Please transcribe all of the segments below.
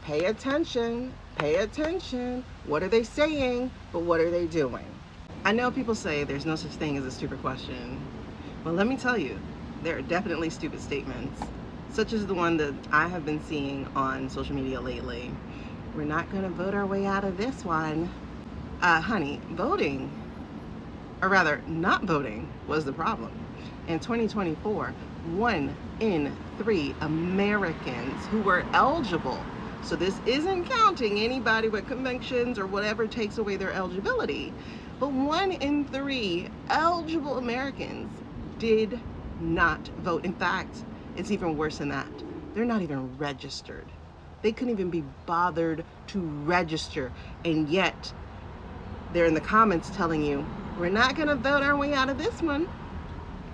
Pay attention, pay attention. What are they saying, but what are they doing? I know people say there's no such thing as a stupid question. Well, let me tell you, there are definitely stupid statements, such as the one that I have been seeing on social media lately. We're not going to vote our way out of this one. Honey, voting, or rather, not voting, was the problem. In 2024, 1 in 3 Americans who were eligible, so this isn't counting anybody with convictions or whatever takes away their eligibility, but 1 in 3 eligible Americans did not vote. In fact, it's even worse than that. They're not even registered. They couldn't even be bothered to register, and yet they're in the comments telling you, we're not going to vote our way out of this one.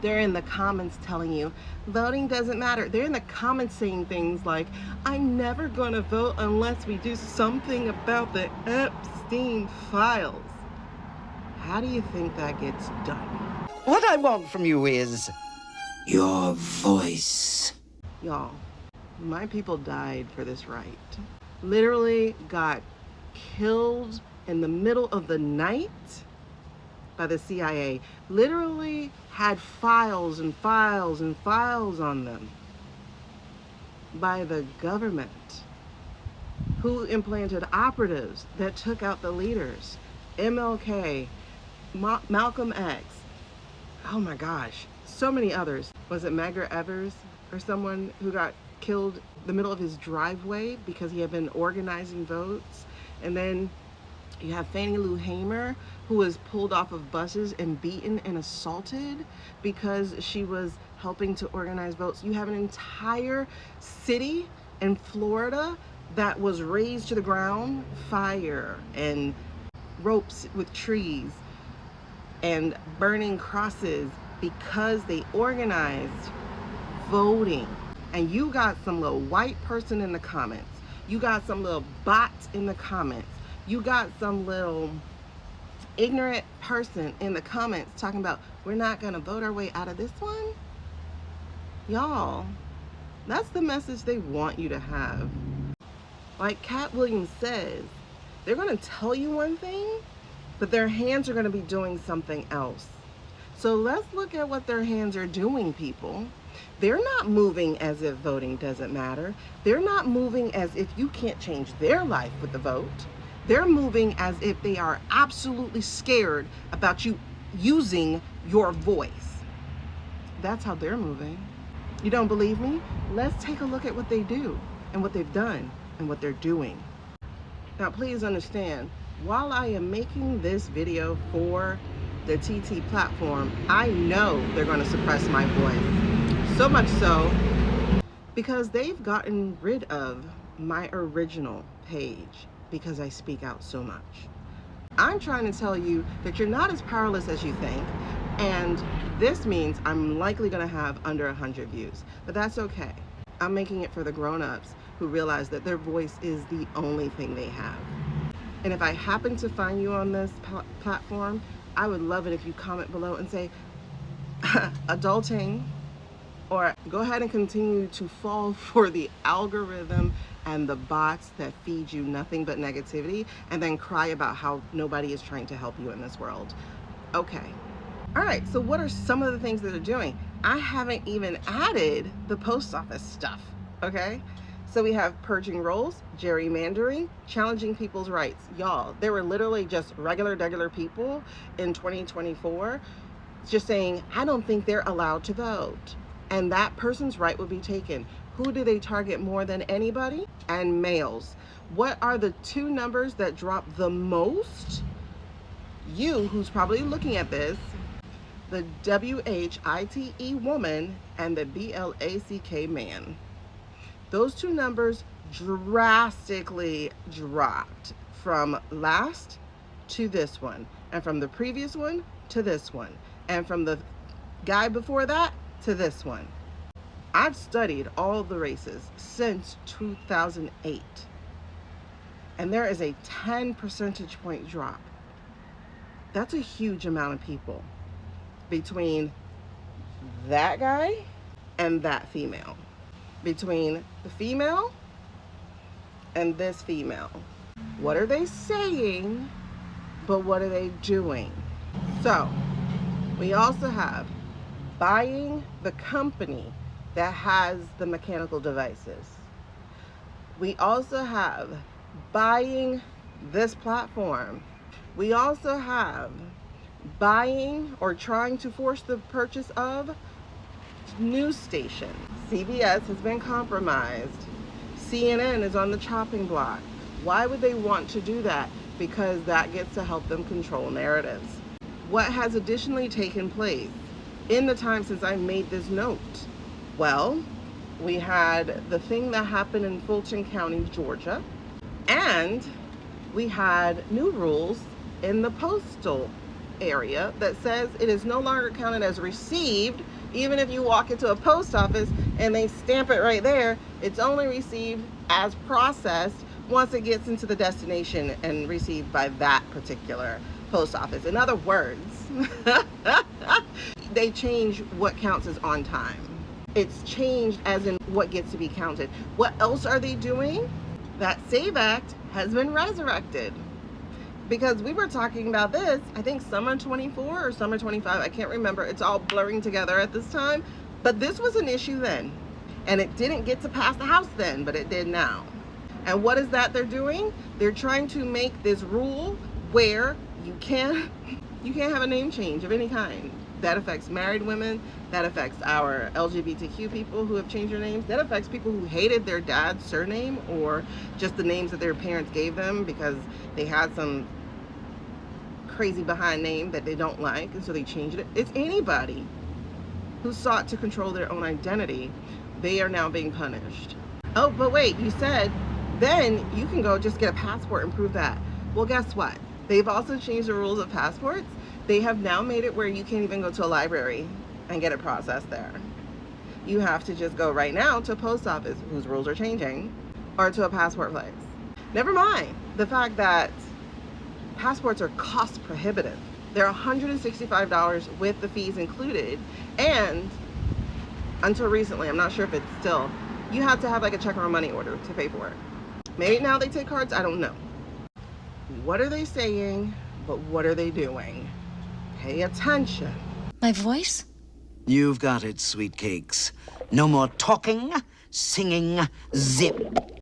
They're in the comments telling you, voting doesn't matter. They're in the comments saying things like, I'm never going to vote unless we do something about the Epstein files. How do you think that gets done? What I want from you is your voice. Y'all, my people died for this right. Literally got killed in the middle of the night by the CIA. Literally had files and files and files on them by the government, who implanted operatives that took out the leaders. MLK, Malcolm X, oh my gosh, so many others. Was it Medgar Evers or someone who got killed in the middle of his driveway because he had been organizing votes? And then you have Fannie Lou Hamer, who was pulled off of buses and beaten and assaulted because she was helping to organize votes. You have an entire city in Florida that was razed to the ground, fire and ropes with trees and burning crosses because they organized voting. And you got some little white person in the comments. You got some little bot in the comments. You got some little ignorant person in the comments talking about, we're not gonna vote our way out of this one. Y'all, that's the message they want you to have. Like Cat Williams says, they're gonna tell you one thing, but their hands are gonna be doing something else. So let's look at what their hands are doing, people. They're not moving as if voting doesn't matter. They're not moving as if you can't change their life with the vote. They're moving as if they are absolutely scared about you using your voice. That's how they're moving. You don't believe me? Let's take a look at what they do and what they've done and what they're doing. Now, please understand, while I am making this video for the TT platform, I know they're going to suppress my voice. So much so because they've gotten rid of my original page because I speak out so much. I'm trying to tell you that you're not as powerless as you think, and this means I'm likely going to have under 100 views, but that's okay. I'm making it for the grown-ups who realize that their voice is the only thing they have. And if I happen to find you on this platform, I would love it if you comment below and say, adulting, or go ahead and continue to fall for the algorithm and the bots that feed you nothing but negativity, and then cry about how nobody is trying to help you in this world. Okay. All right, so what are some of the things that they're doing? I haven't even added the post office stuff, okay? So we have purging rolls, gerrymandering, challenging people's rights. Y'all, there were literally just regular people in 2024 just saying, I don't think they're allowed to vote. And that person's right will be taken. Who do they target more than anybody? And males. What are the 2 numbers that drop the most? You, who's probably looking at this, the WHITE woman and the BLACK man. Those 2 numbers drastically dropped from last to this one, and from the previous one to this one, and from the guy before that to this one. I've studied all the races since 2008, and there is a 10 percentage point drop. That's a huge amount of people between that guy and that female. Between the female and this female. What are they saying, but what are they doing? So, we also have buying the company that has the mechanical devices. We also have buying this platform. We also have buying or trying to force the purchase of news stations. CBS has been compromised. CNN is on the chopping block. Why would they want to do that? Because that gets to help them control narratives. What has additionally taken place in the time since I made this note? Well, we had the thing that happened in Fulton County, Georgia, and we had new rules in the postal area that says it is no longer counted as received. Even if you walk into a post office and they stamp it right there, it's only received as processed once it gets into the destination and received by that particular post office. In other words, they change what counts as on time. It's changed as in what gets to be counted. What else are they doing? That SAVE Act has been resurrected. Because we were talking about this, I think summer 24 or summer 25, I can't remember. It's all blurring together at this time. But this was an issue then. And it didn't get to pass the House then, but it did now. And what is that they're doing? They're trying to make this rule where you can't have a name change of any kind. That affects married women. That affects our LGBTQ people who have changed their names. That affects people who hated their dad's surname or just the names that their parents gave them because they had some crazy behind name that they don't like, and so they changed it. It's anybody who sought to control their own identity. They are now being punished. Oh, but wait, you said then you can go just get a passport and prove that. Well, guess what? They've also changed the rules of passports. They have now made it where you can't even go to a library and get it processed there. You have to just go right now to a post office, whose rules are changing, or to a passport place. Never mind the fact that passports are cost prohibitive. They're $165 with the fees included, and until recently, I'm not sure if it's still, you have to have like a check or a money order to pay for it. Maybe now they take cards, I don't know. What are they saying, but what are they doing? Pay attention. My voice? You've got it, sweet cakes. No more talking, singing, zip.